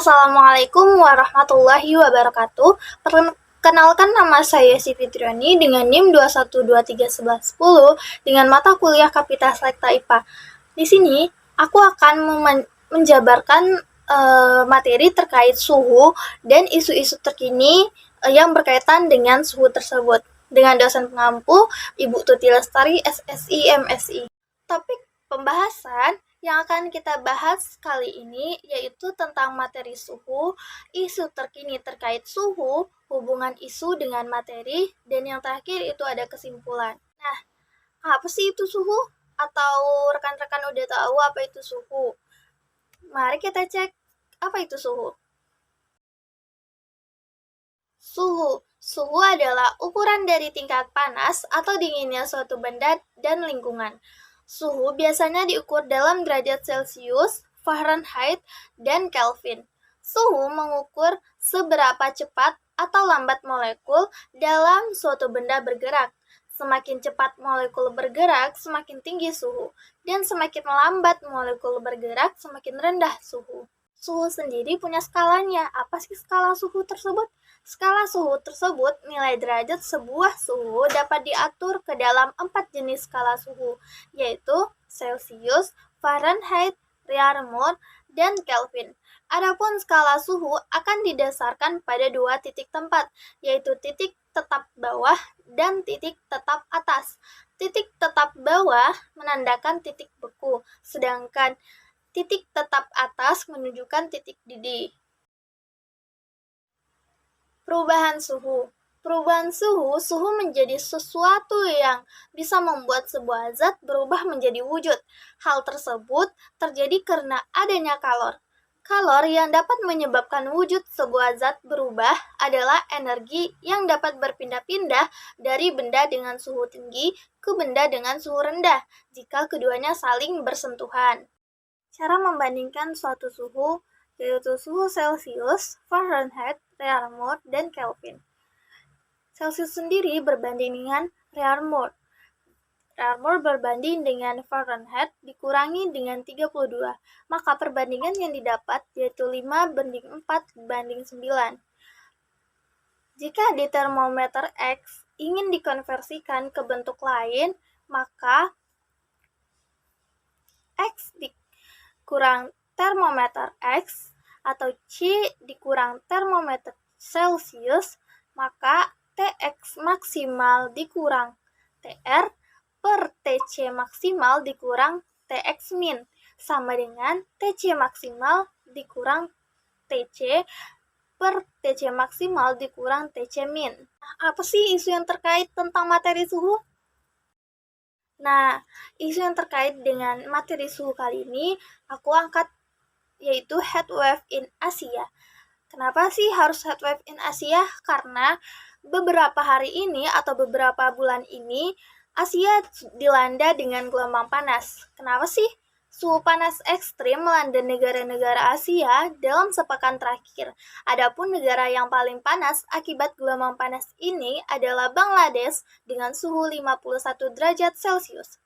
Assalamualaikum warahmatullahi wabarakatuh. Perkenalkan, nama saya Siti Triani dengan NIM 2123110 dengan mata kuliah Kapitalis Lekta IPA. Di sini aku akan menjabarkan materi terkait suhu dan isu-isu terkini yang berkaitan dengan suhu tersebut dengan dosen pengampu Ibu Tuti Lestari, SSI, MSI. Topik pembahasan yang akan kita bahas kali ini yaitu tentang materi suhu, isu terkini terkait suhu, hubungan isu dengan materi, dan yang terakhir itu ada kesimpulan. Nah, apa sih itu suhu? Atau rekan-rekan udah tahu apa itu suhu? Mari kita cek apa itu suhu. Suhu adalah ukuran dari tingkat panas atau dinginnya suatu benda dan lingkungan. Suhu biasanya diukur dalam derajat Celcius, Fahrenheit, dan Kelvin. Suhu mengukur seberapa cepat atau lambat molekul dalam suatu benda bergerak. Semakin cepat molekul bergerak, semakin tinggi suhu. Dan semakin lambat molekul bergerak, semakin rendah suhu. Suhu sendiri punya skalanya. Apa sih skala suhu tersebut? Skala suhu tersebut, nilai derajat sebuah suhu dapat diatur ke dalam 4 jenis skala suhu, yaitu Celcius, Fahrenheit, Reaumur, dan Kelvin. Adapun skala suhu akan didasarkan pada 2 titik tempat, yaitu titik tetap bawah dan titik tetap atas. Titik tetap bawah menandakan titik beku, sedangkan titik tetap atas menunjukkan titik didih. Perubahan suhu. Perubahan suhu menjadi sesuatu yang bisa membuat sebuah zat berubah menjadi wujud. Hal tersebut terjadi karena adanya kalor. Kalor yang dapat menyebabkan wujud sebuah zat berubah adalah energi yang dapat berpindah-pindah dari benda dengan suhu tinggi ke benda dengan suhu rendah jika keduanya saling bersentuhan. Cara membandingkan suatu suhu yaitu suhu Celcius, Fahrenheit, Reaumur, dan Kelvin. Celcius sendiri berbanding dengan Reaumur. Reaumur berbanding dengan Fahrenheit dikurangi dengan 32. Maka perbandingan yang didapat yaitu 5:4:9. Jika di termometer X ingin dikonversikan ke bentuk lain, maka X dikurang termometer X atau C dikurang termometer Celcius, maka Tx maksimal dikurang Tr per Tc maksimal dikurang Tx min sama dengan Tc maksimal dikurang Tc per Tc maksimal dikurang Tc min. Apa sih isu yang terkait tentang materi suhu? Nah, isu yang terkait dengan materi suhu kali ini aku angkat yaitu heatwave in Asia. Kenapa sih harus heatwave in Asia? Karena beberapa hari ini atau beberapa bulan ini Asia dilanda dengan gelombang panas. Kenapa sih? Suhu panas ekstrim melanda negara-negara Asia dalam sepekan terakhir. Adapun negara yang paling panas akibat gelombang panas ini adalah Bangladesh dengan suhu 51 derajat Celcius.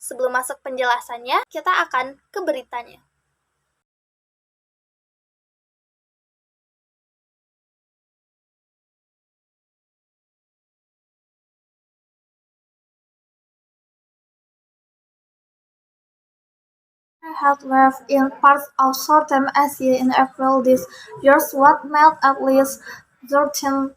Sebelum masuk penjelasannya, kita akan ke beritanya. Heatwave in parts of southern Asia in April this year would melt at least 13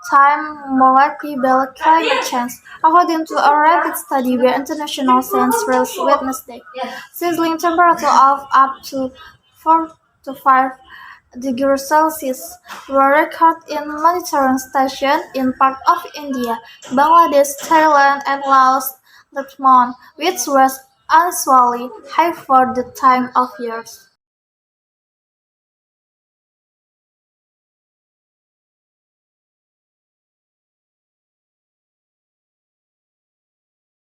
times more likely by climate change, according to a rapid study by International Science released Wednesday. Sizzling temperatures of up to 4 to 5 degrees Celsius were recorded in monitoring stations in parts of India, Bangladesh, Thailand, and Laos that month, which was unusually high for the time of year.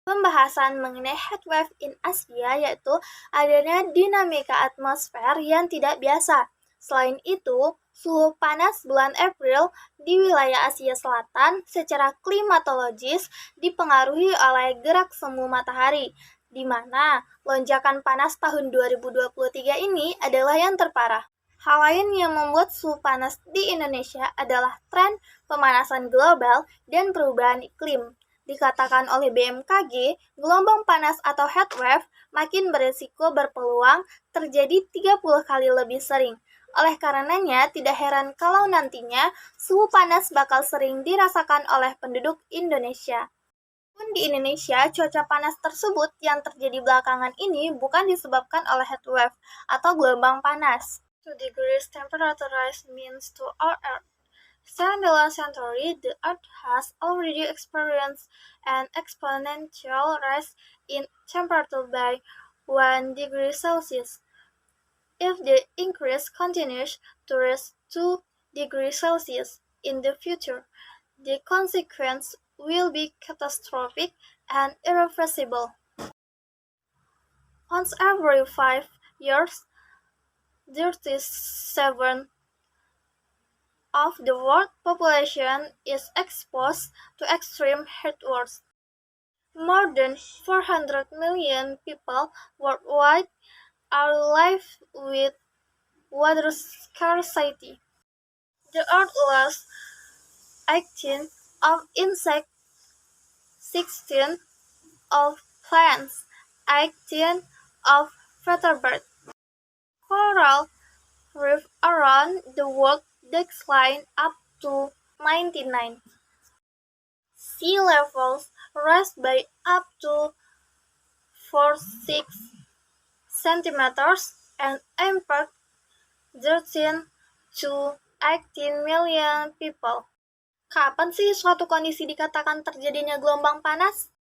Pembahasan mengenai heatwave in Asia yaitu adanya dinamika atmosfer yang tidak biasa. Selain itu, suhu panas bulan April di wilayah Asia Selatan secara klimatologis dipengaruhi oleh gerak semu matahari, di mana lonjakan panas tahun 2023 ini adalah yang terparah. Hal lain yang membuat suhu panas di Indonesia adalah tren pemanasan global dan perubahan iklim. Dikatakan oleh BMKG, gelombang panas atau heatwave makin berisiko berpeluang terjadi 30 kali lebih sering. Oleh karenanya, tidak heran kalau nantinya suhu panas bakal sering dirasakan oleh penduduk Indonesia. Pun di Indonesia, cuaca panas tersebut yang terjadi belakangan ini bukan disebabkan oleh heatwave atau gelombang panas. 2 degrees temperature rise means to our Earth. Since the last century, the Earth has already experienced an exponential rise in temperature by 1 degree Celsius. If the increase continues to rise 2 degrees Celsius in the future, the consequence will be catastrophic and irreversible. Once every 5 years, 37% of the world population is exposed to extreme heatwaves. More than 400 million people worldwide are living with water scarcity. The Earth lost 18 of insects, 16 of plants, 18 of vertebrates. Coral reef around the world decline up to 99. Sea levels rise by up to 46 centimeters and impact 13 to 18 million people. Kapan sih suatu kondisi dikatakan terjadinya gelombang panas?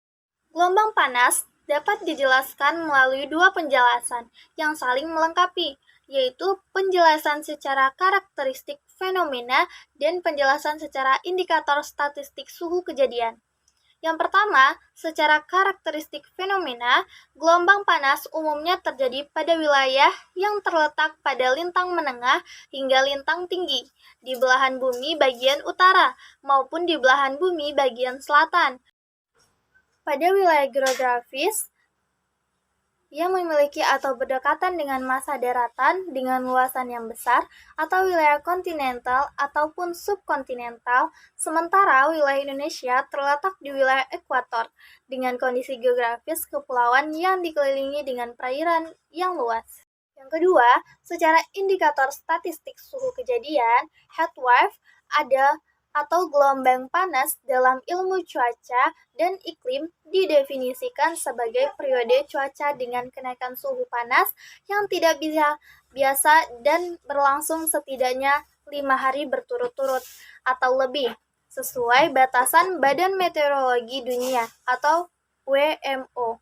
Gelombang panas dapat dijelaskan melalui dua penjelasan yang saling melengkapi, yaitu penjelasan secara karakteristik fenomena dan penjelasan secara indikator statistik suhu kejadian. Yang pertama, secara karakteristik fenomena, gelombang panas umumnya terjadi pada wilayah yang terletak pada lintang menengah hingga lintang tinggi, di belahan bumi bagian utara maupun di belahan bumi bagian selatan. Pada wilayah geografis yang memiliki atau berdekatan dengan massa daratan dengan luasan yang besar atau wilayah kontinental ataupun subkontinental, sementara wilayah Indonesia terletak di wilayah ekuator dengan kondisi geografis kepulauan yang dikelilingi dengan perairan yang luas. Yang kedua, secara indikator statistik suhu kejadian, heatwave ada atau gelombang panas dalam ilmu cuaca dan iklim didefinisikan sebagai periode cuaca dengan kenaikan suhu panas yang tidak bisa biasa dan berlangsung setidaknya 5 hari berturut-turut atau lebih, sesuai batasan Badan Meteorologi Dunia atau WMO.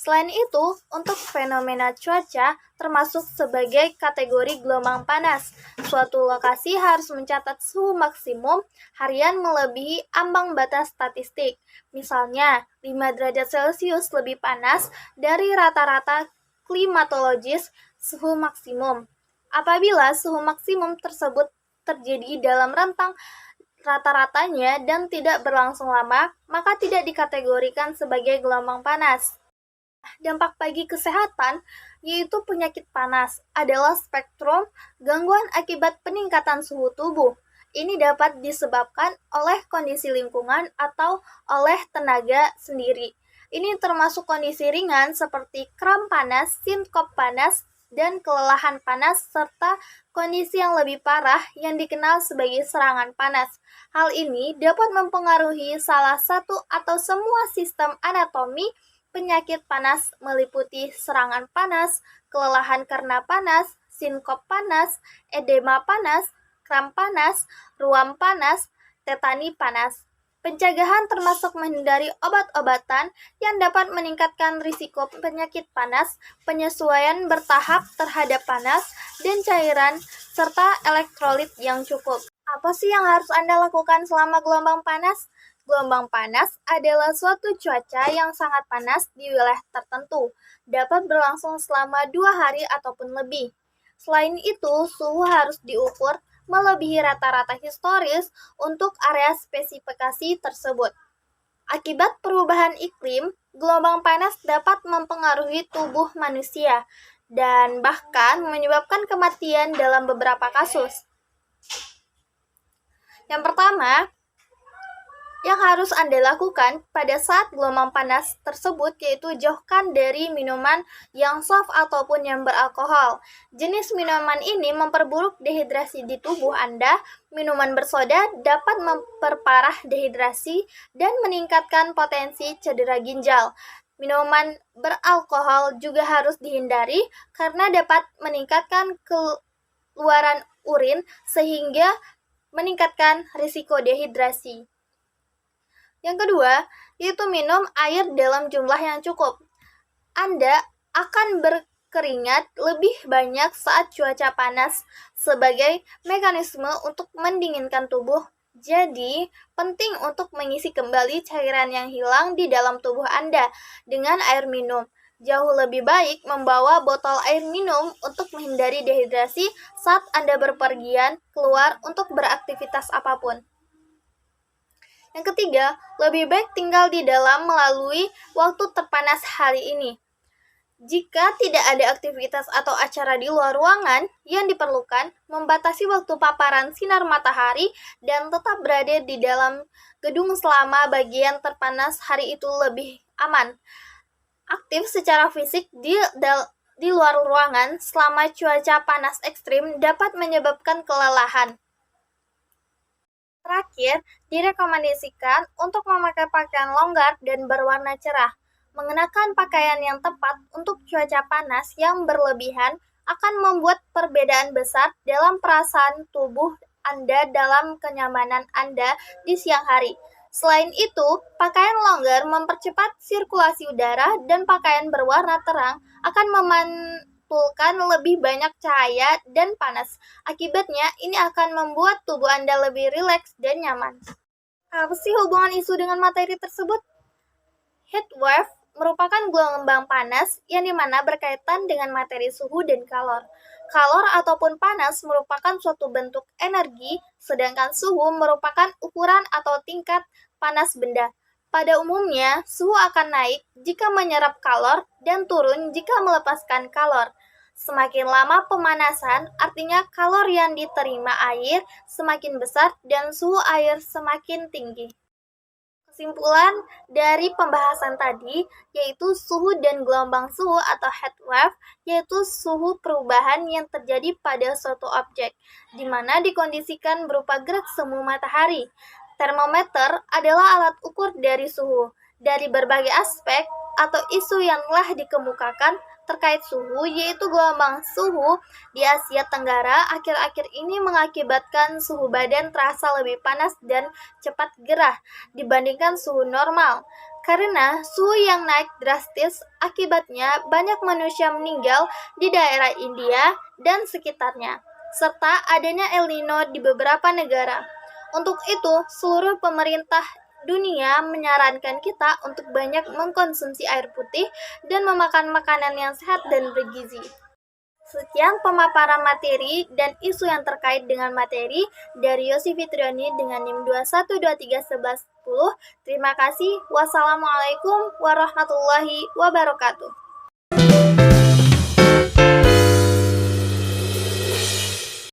Selain itu, untuk fenomena cuaca termasuk sebagai kategori gelombang panas. Suatu lokasi harus mencatat suhu maksimum harian melebihi ambang batas statistik. Misalnya, 5 derajat Celcius lebih panas dari rata-rata klimatologis suhu maksimum. Apabila suhu maksimum tersebut terjadi dalam rentang rata-ratanya dan tidak berlangsung lama, maka tidak dikategorikan sebagai gelombang panas. Dampak bagi kesehatan, yaitu penyakit panas, adalah spektrum gangguan akibat peningkatan suhu tubuh. Ini dapat disebabkan oleh kondisi lingkungan atau oleh tenaga sendiri. Ini termasuk kondisi ringan seperti kram panas, sinkop panas, dan kelelahan panas, serta kondisi yang lebih parah yang dikenal sebagai serangan panas. Hal ini dapat mempengaruhi salah satu atau semua sistem anatomi. Penyakit panas meliputi serangan panas, kelelahan karena panas, sinkop panas, edema panas, kram panas, ruam panas, tetani panas. Pencegahan termasuk menghindari obat-obatan yang dapat meningkatkan risiko penyakit panas, penyesuaian bertahap terhadap panas, dan cairan, serta elektrolit yang cukup. Apa sih yang harus Anda lakukan selama gelombang panas? Gelombang panas adalah suatu cuaca yang sangat panas di wilayah tertentu, dapat berlangsung selama 2 hari ataupun lebih. Selain itu, suhu harus diukur melebihi rata-rata historis untuk area spesifikasi tersebut. Akibat perubahan iklim, gelombang panas dapat mempengaruhi tubuh manusia. dan bahkan menyebabkan kematian dalam beberapa kasus. Yang pertama, yang harus Anda lakukan pada saat gelombang panas tersebut yaitu jauhkan dari minuman yang soft ataupun yang beralkohol. Jenis minuman ini memperburuk dehidrasi di tubuh Anda. Minuman bersoda dapat memperparah dehidrasi dan meningkatkan potensi cedera ginjal. Minuman beralkohol juga harus dihindari karena dapat meningkatkan keluaran urin sehingga meningkatkan risiko dehidrasi. Yang kedua, yaitu minum air dalam jumlah yang cukup. Anda akan berkeringat lebih banyak saat cuaca panas sebagai mekanisme untuk mendinginkan tubuh. Jadi, penting untuk mengisi kembali cairan yang hilang di dalam tubuh Anda dengan air minum. Jauh lebih baik membawa botol air minum untuk menghindari dehidrasi saat Anda berpergian keluar untuk beraktivitas apapun. Yang ketiga, lebih baik tinggal di dalam melalui waktu terpanas hari ini. Jika tidak ada aktivitas atau acara di luar ruangan, yang diperlukan membatasi waktu paparan sinar matahari dan tetap berada di dalam gedung selama bagian terpanas hari itu lebih aman. Aktif secara fisik di luar ruangan selama cuaca panas ekstrim dapat menyebabkan kelelahan. Terakhir, direkomendasikan untuk memakai pakaian longgar dan berwarna cerah. Mengenakan pakaian yang tepat untuk cuaca panas yang berlebihan akan membuat perbedaan besar dalam perasaan tubuh Anda dalam kenyamanan Anda di siang hari. Selain itu, pakaian longgar mempercepat sirkulasi udara dan pakaian berwarna terang akan memantulkan lebih banyak cahaya dan panas. Akibatnya, ini akan membuat tubuh Anda lebih rileks dan nyaman. Apa sih hubungan isu dengan materi tersebut? Heatwave merupakan gelombang panas yang dimana berkaitan dengan materi suhu dan kalor. Kalor ataupun panas merupakan suatu bentuk energi, sedangkan suhu merupakan ukuran atau tingkat panas benda. Pada umumnya, suhu akan naik jika menyerap kalor dan turun jika melepaskan kalor. Semakin lama pemanasan, artinya kalor yang diterima air semakin besar dan suhu air semakin tinggi. Kesimpulan dari pembahasan tadi yaitu suhu dan gelombang suhu atau heatwave, yaitu suhu perubahan yang terjadi pada suatu objek, di mana dikondisikan berupa gerak semu matahari. Termometer adalah alat ukur dari suhu. Dari berbagai aspek atau isu yang telah dikemukakan terkait suhu, yaitu gelombang suhu di Asia Tenggara akhir-akhir ini mengakibatkan suhu badan terasa lebih panas dan cepat gerah dibandingkan suhu normal. Karena suhu yang naik drastis, akibatnya banyak manusia meninggal di daerah India dan sekitarnya, serta adanya El Nino di beberapa negara. Untuk itu, seluruh pemerintah dunia menyarankan kita untuk banyak mengkonsumsi air putih dan memakan makanan yang sehat dan bergizi. Sekian pemaparan materi dan isu yang terkait dengan materi dari Yosi Fitriani dengan NIM 21231110. Terima kasih. Wassalamualaikum warahmatullahi wabarakatuh.